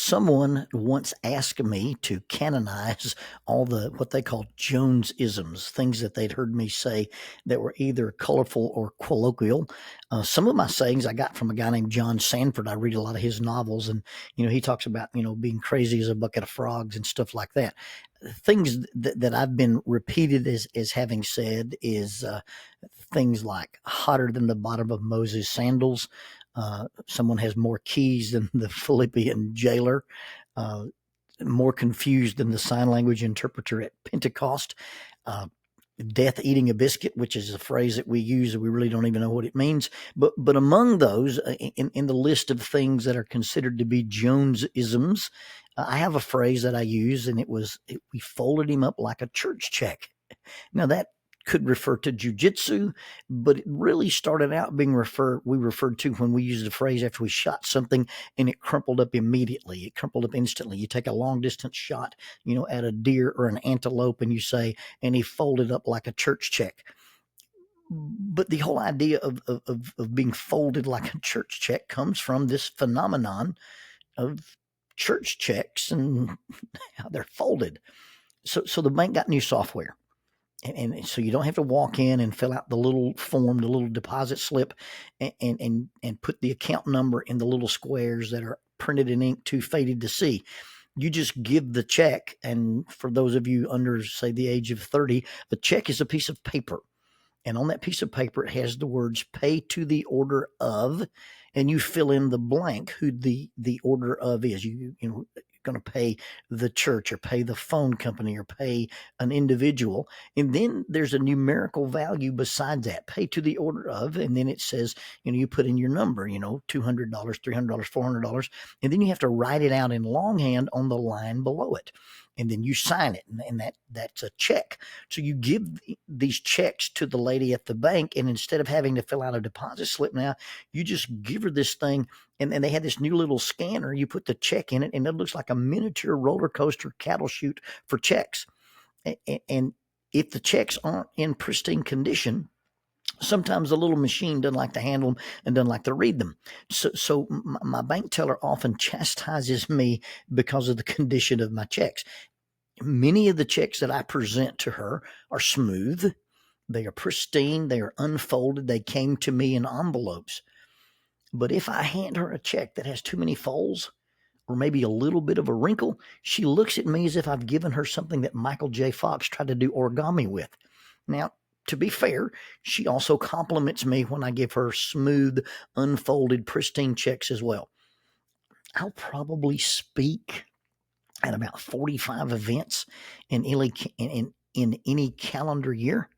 Someone once asked me to canonize all the what they call Jones-isms, things that they'd heard me say that were either colorful or colloquial. Some of my sayings I got from a guy named John Sanford. I read a lot of his novels, and he talks about being crazy as a bucket of frogs and stuff like that. Things that I've been repeated as having said is things like hotter than the bottom of Moses' sandals. Someone has more keys than the Philippian jailer, uh, more confused than the sign language interpreter at Pentecost. Uh, Death eating a biscuit, which is a phrase that we use and we really don't even know what it means. But among those, in the list of things that are considered to be Jones-isms, I have a phrase that I use, and we folded him up like a church check. Now that could refer to jujitsu, but it really started out being referred to when we used the phrase after we shot something and it crumpled up immediately. It crumpled up instantly. You take a long distance shot, at a deer or an antelope, and you say, and he folded up like a church check. But the whole idea of being folded like a church check comes from this phenomenon of church checks and how they're folded. So the bank got new software. And so you don't have to walk in and fill out the little form, the little deposit slip, and put the account number in the little squares that are printed in ink too faded to see. You just give the check, and for those of you under, say, the age of 30, the check is a piece of paper. And on that piece of paper, it has the words "pay to the order of," and you fill in the blank who the order of is. You're going to pay the church or pay the phone company or pay an individual. And then there's a numerical value besides that, pay to the order of. And then it says, you put in your number, $200, $300, $400. And then you have to write it out in longhand on the line below it. And then you sign it, and that's a check. So you give these checks to the lady at the bank, and instead of having to fill out a deposit slip now, you just give her this thing, and they had this new little scanner. You put the check in it, and it looks like a miniature roller coaster cattle chute for checks. And if the checks aren't in pristine condition, sometimes the little machine doesn't like to handle them and doesn't like to read them. So my bank teller often chastises me because of the condition of my checks. Many of the checks that I present to her are smooth. They are pristine. They are unfolded. They came to me in envelopes. But if I hand her a check that has too many folds or maybe a little bit of a wrinkle, she looks at me as if I've given her something that Michael J. Fox tried to do origami with. Now, to be fair, she also compliments me when I give her smooth, unfolded, pristine checks as well. I'll probably speak at about 45 events in any calendar year.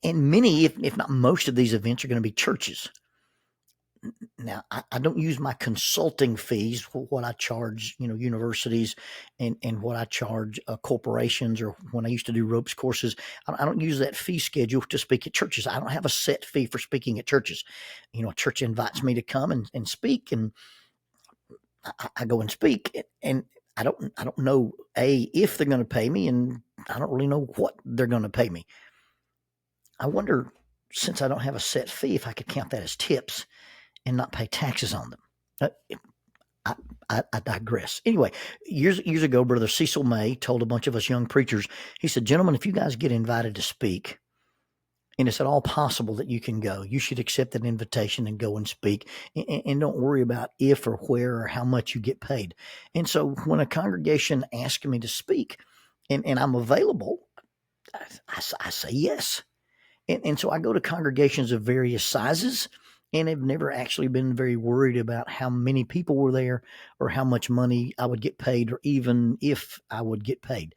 And many, if not most of these events are going to be churches. Now, I don't use my consulting fees for what I charge, universities and what I charge corporations, or when I used to do ropes courses. I don't use that fee schedule to speak at churches. I don't have a set fee for speaking at churches. A church invites me to come and speak, and I go and speak, and I don't know if they're going to pay me, and I don't really know what they're going to pay me. I wonder, since I don't have a set fee, if I could count that as tips and not pay taxes on them. I digress. Anyway, years ago, Brother Cecil May told a bunch of us young preachers, he said, "Gentlemen, if you guys get invited to speak, and it's at all possible that you can go, you should accept that invitation and go and speak, and don't worry about if or where or how much you get paid." And so when a congregation asks me to speak and I'm available, I say yes. And so I go to congregations of various sizes, and have never actually been very worried about how many people were there or how much money I would get paid, or even if I would get paid.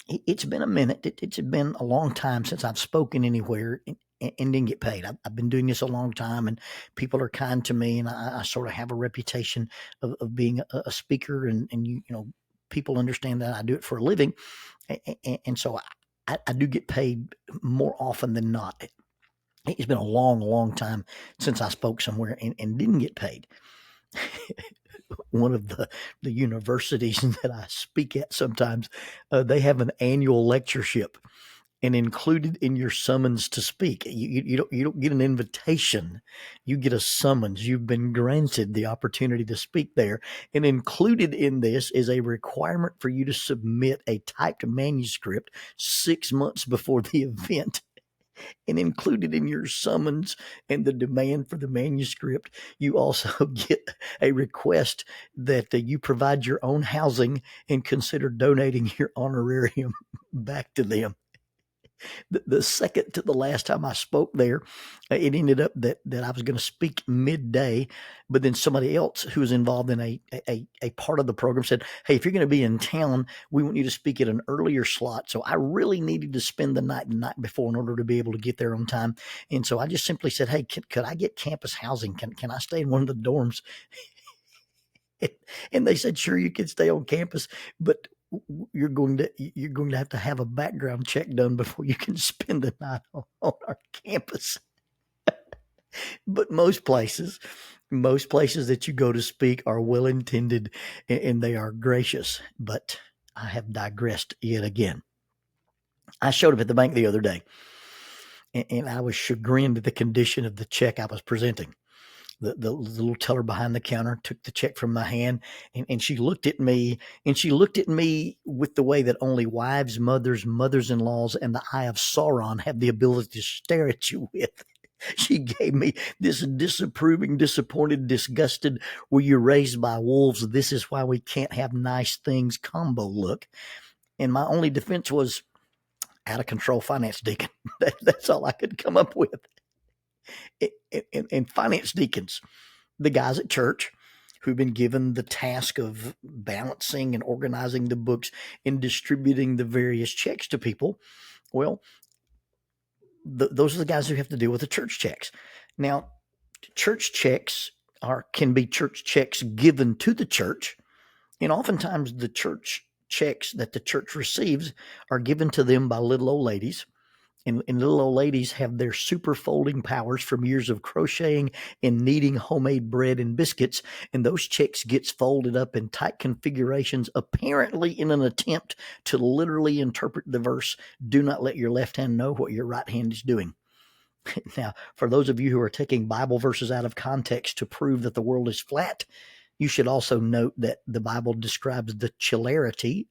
It's been a minute. It's been a long time since I've spoken anywhere and didn't get paid. I've been doing this a long time, and people are kind to me, and I sort of have a reputation of being a speaker, and people understand that I do it for a living. And so I do get paid more often than not. It's been a long, long time since I spoke somewhere and didn't get paid. One of the universities that I speak at sometimes, they have an annual lectureship. and included in your summons to speak. You don't get an invitation. You get a summons. You've been granted the opportunity to speak there. And included in this is a requirement for you to submit a typed manuscript 6 months before the event. And included in your summons and the demand for the manuscript, you also get a request that you provide your own housing and consider donating your honorarium back to them. The second to the last time I spoke there, it ended up that I was going to speak midday, but then somebody else who was involved in a part of the program said, hey, if you're going to be in town, we want you to speak at an earlier slot. So I really needed to spend the night before in order to be able to get there on time. And so I just simply said, hey, could I get campus housing? Can I stay in one of the dorms? And they said, sure, you can stay on campus, but you're going to have a background check done before you can spend the night on our campus. But most places that you go to speak are well intended and they are gracious. But I have digressed yet again. I showed up at the bank the other day and I was chagrined at the condition of the check I was presenting. The little teller behind the counter took the check from my hand and she looked at me with the way that only wives, mothers-in-laws, and the eye of Sauron have the ability to stare at you with. She gave me this disapproving, disappointed, disgusted, were you raised by wolves? This is why we can't have nice things combo look. And my only defense was out of control finance deacon. That's all I could come up with. And finance deacons, the guys at church who've been given the task of balancing and organizing the books and distributing the various checks to people, well, those are the guys who have to deal with the church checks. Now, church checks can be church checks given to the church, and oftentimes the church checks that the church receives are given to them by little old ladies. And little old ladies have their super folding powers from years of crocheting and kneading homemade bread and biscuits. And those checks gets folded up in tight configurations, apparently in an attempt to literally interpret the verse, do not let your left hand know what your right hand is doing. Now, for those of you who are taking Bible verses out of context to prove that the world is flat, you should also note that the Bible describes the chillarity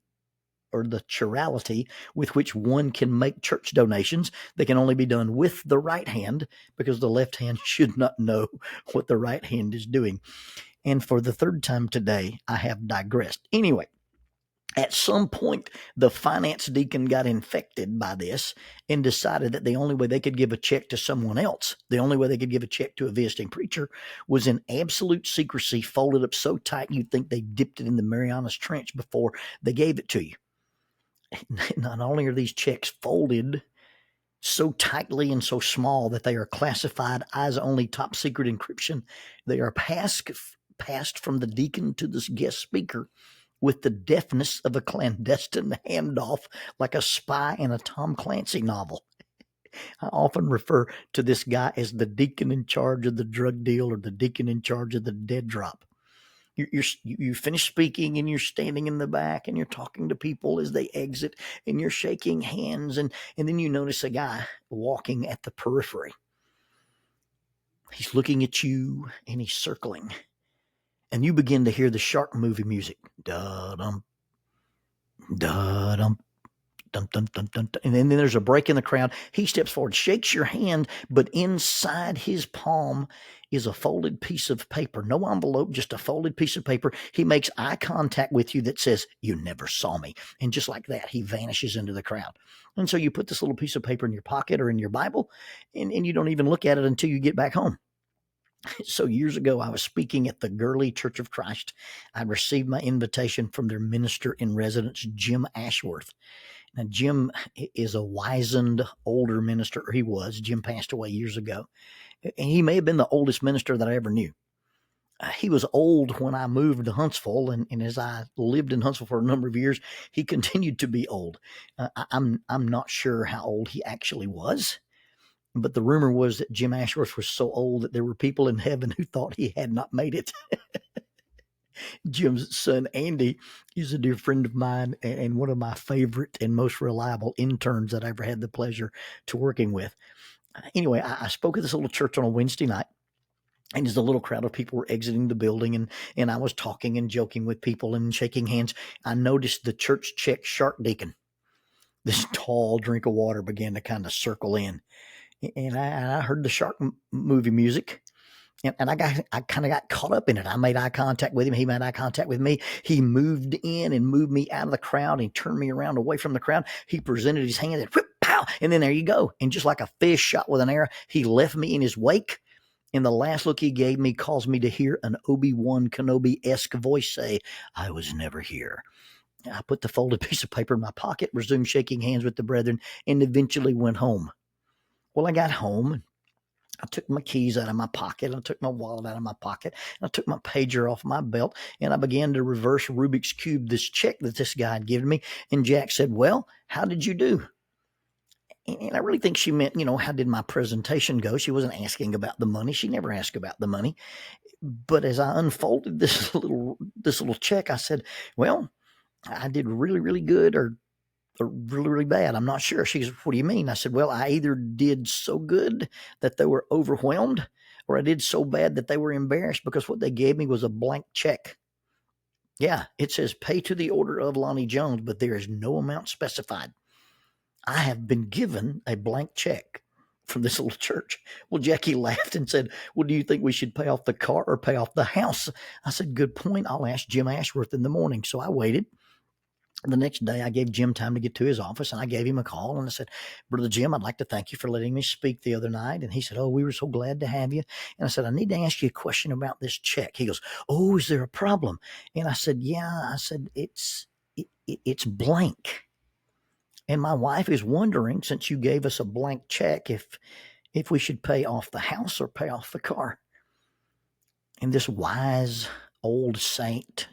or the chirality with which one can make church donations. They can only be done with the right hand because the left hand should not know what the right hand is doing. And for the third time today, I have digressed. Anyway, at some point, the finance deacon got infected by this and decided that the only way they could give a check to someone else, the only way they could give a check to a visiting preacher, was in absolute secrecy, folded up so tight you'd think they dipped it in the Marianas Trench before they gave it to you. Not only are these checks folded so tightly and so small that they are classified eyes only top secret encryption, they are passed from the deacon to this guest speaker with the deftness of a clandestine handoff, like a spy in a Tom Clancy novel. I often refer to this guy as the deacon in charge of the drug deal or the deacon in charge of the dead drop. You finish speaking and you're standing in the back and you're talking to people as they exit and you're shaking hands and then you notice a guy walking at the periphery. He's looking at you and he's circling and you begin to hear the shark movie music. Da-dum, da-dum. Dun, dun, dun, dun, dun. And then there's a break in the crowd. He steps forward, shakes your hand, but inside his palm is a folded piece of paper. No envelope, just a folded piece of paper. He makes eye contact with you that says, you never saw me. And just like that, he vanishes into the crowd. And so you put this little piece of paper in your pocket or in your Bible, and you don't even look at it until you get back home. So years ago, I was speaking at the Gurley Church of Christ. I received my invitation from their minister in residence, Jim Ashworth. Now, Jim is a wizened older minister, or he was. Jim passed away years ago. And he may have been the oldest minister that I ever knew. He was old when I moved to Huntsville, and as I lived in Huntsville for a number of years, he continued to be old. I'm not sure how old he actually was, but the rumor was that Jim Ashworth was so old that there were people in heaven who thought he had not made it. Jim's son, Andy, is a dear friend of mine and one of my favorite and most reliable interns that I ever had the pleasure to working with. Anyway, I spoke at this little church on a Wednesday night. And as the little crowd of people were exiting the building, and I was talking and joking with people and shaking hands, I noticed the church check shark deacon. This tall drink of water began to kind of circle in. And I heard the shark movie music. And I kind of got caught up in it. I made eye contact with him. He made eye contact with me. He moved in and moved me out of the crowd and turned me around away from the crowd. He presented his hand and whip, pow, and then there you go. And just like a fish shot with an arrow, he left me in his wake. And the last look he gave me caused me to hear an Obi-Wan Kenobi-esque voice say, "I was never here." I put the folded piece of paper in my pocket, resumed shaking hands with the brethren, and eventually went home. Well, I got home. I took my keys out of my pocket. I took my wallet out of my pocket. And I took my pager off my belt. And I began to reverse Rubik's Cube this check that this guy had given me. And Jack said, "Well, how did you do?" And I really think she meant, how did my presentation go? She wasn't asking about the money. She never asked about the money. But as I unfolded this little check, I said, "Well, I did really, really good or really, really bad. I'm not sure." She goes, "What do you mean?" I said, "Well, I either did so good that they were overwhelmed, or I did so bad that they were embarrassed, because what they gave me was a blank check. Yeah, it says pay to the order of Lonnie Jones, but there is no amount specified. I have been given a blank check from this little church." Well, Jackie laughed and said, "Well, do you think we should pay off the car or pay off the house?" I said, "Good point. I'll ask Jim Ashworth in the morning." So I waited. The next day, I gave Jim time to get to his office, and I gave him a call, and I said, "Brother Jim, I'd like to thank you for letting me speak the other night." And he said, "Oh, we were so glad to have you." And I said, "I need to ask you a question about this check." He goes, "Oh, is there a problem?" And I said, "Yeah." I said, it's blank. And my wife is wondering, since you gave us a blank check, if we should pay off the house or pay off the car." And this wise old saint,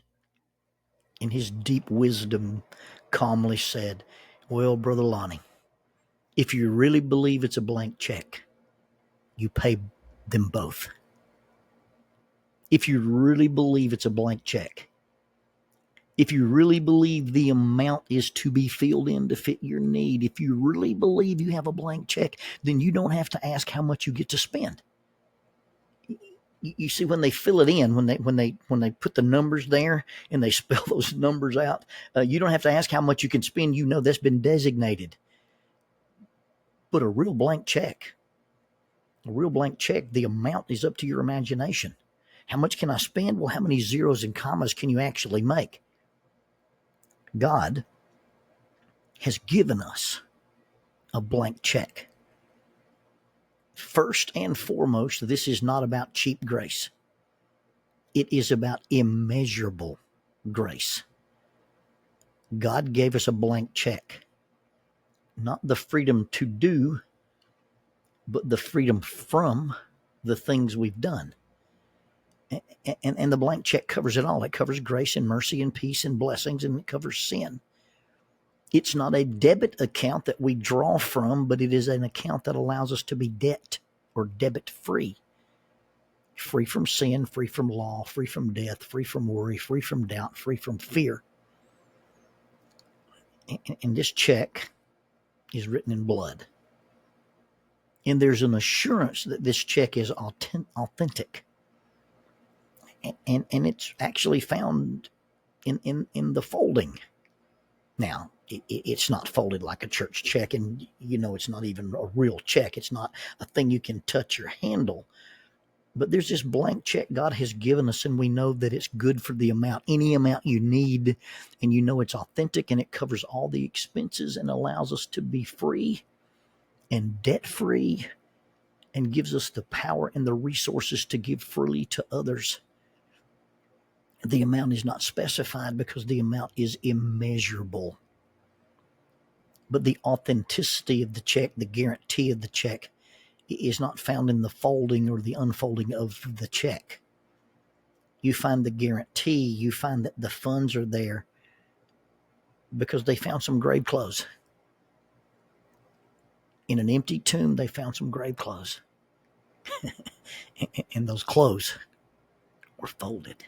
in his deep wisdom, calmly said, "Well, Brother Lonnie, if you really believe it's a blank check, you pay them both. If you really believe it's a blank check, if you really believe the amount is to be filled in to fit your need, if you really believe you have a blank check, then you don't have to ask how much you get to spend." You see, when they fill it in, when they put the numbers there and they spell those numbers out, you don't have to ask how much you can spend. You know that's been designated. But a real blank check, the amount is up to your imagination. How much can I spend? Well, how many zeros and commas can you actually make? God has given us a blank check. First and foremost, this is not about cheap grace. It is about immeasurable grace. God gave us a blank check, not the freedom to do, but the freedom from the things we've done. And the blank check covers it all. It covers grace and mercy and peace and blessings, and it covers sin. It's not a debit account that we draw from, but it is an account that allows us to be debt or debit free. Free from sin, free from law, free from death, free from worry, free from doubt, free from fear. And this check is written in blood. And there's an assurance that this check is authentic. And it's actually found in the folding. Now, it's not folded like a church check, and it's not even a real check. It's not a thing you can touch or handle. But there's this blank check God has given us, and we know that it's good for the amount, any amount you need, and it's authentic, and it covers all the expenses and allows us to be free and debt-free and gives us the power and the resources to give freely to others. The amount is not specified because the amount is immeasurable. But the authenticity of the check, the guarantee of the check, is not found in the folding or the unfolding of the check. You find the guarantee, you find that the funds are there because they found some grave clothes. In an empty tomb, they found some grave clothes. And those clothes were folded.